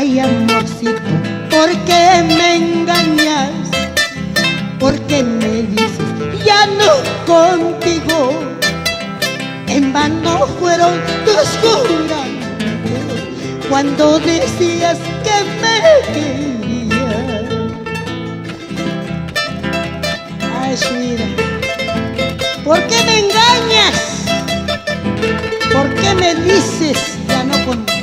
Ay, amorcito, ¿por qué me engañas? ¿Por qué me dices ya no contigo? En vano fueron tus juramentos cuando decías que me querías. Ay, Shira, ¿por qué me engañas? ¿Por qué me dices ya no contigo?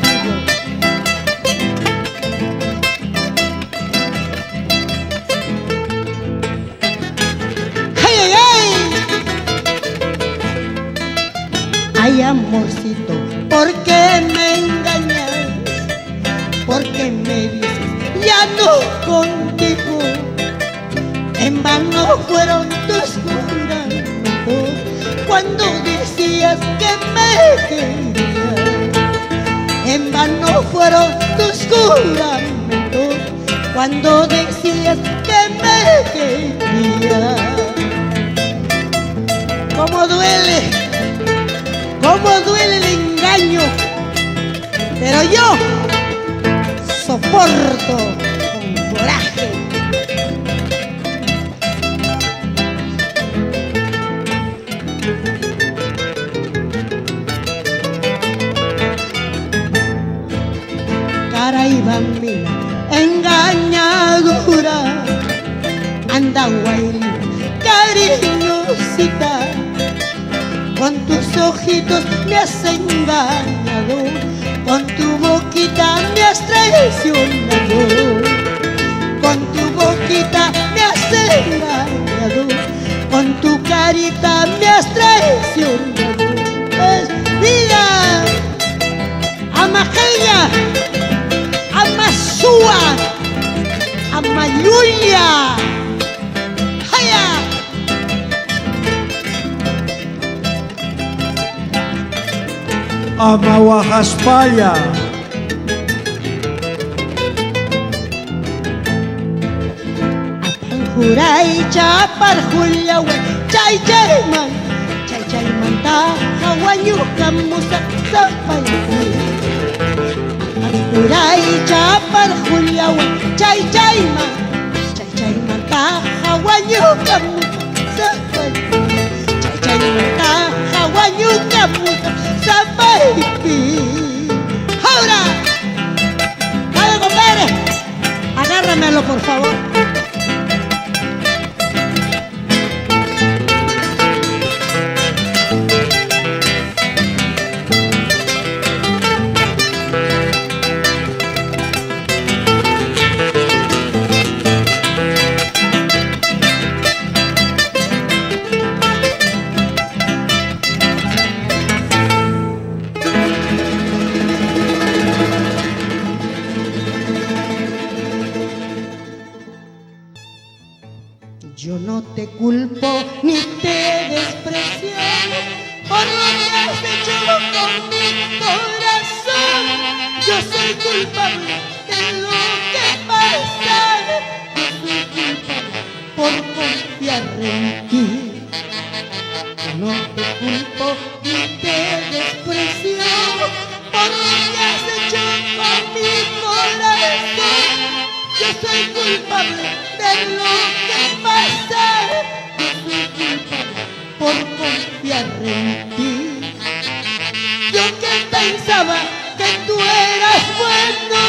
Ay, amorcito, ¿por qué me engañas? ¿Por qué me dices ya no contigo? En vano fueron tus juramentos cuando decías que me querías. En vano fueron tus juramentos cuando decías que me querías. ¿Cómo duele? ¿Cómo duele el engaño? Pero yo soporto con coraje. Caray, bambina, engañadora, anda guayrina, cariñosita. Con tus ojitos me has engañado, con tu boquita me has traicionado, con tu boquita me has engañado, con tu carita me has traicionado. Pues mira, Amajeña, Amasúa, Amayuya, Jaya. Amahuajaspaya. Apanjuray chapar juliawe chay chayman ta hawanyukamusa sapay. Apanjuray chapar juliawe chay chayman ta hawanyukamusa sapay. Chay chayman ta hawanyukamusa sapay. Ahora, dale, compadre, agárramelo por favor. Yo no te culpo ni te desprecio por lo que has hecho con mi corazón. Yo soy culpable de lo que pasa. Yo soy culpable por confiar en ti. Yo no te culpo ni te desprecio por lo que has hecho con mi corazón. Yo soy culpable de lo que pasa. Yo soy culpable por confiar en ti. Yo que pensaba que tú eras bueno,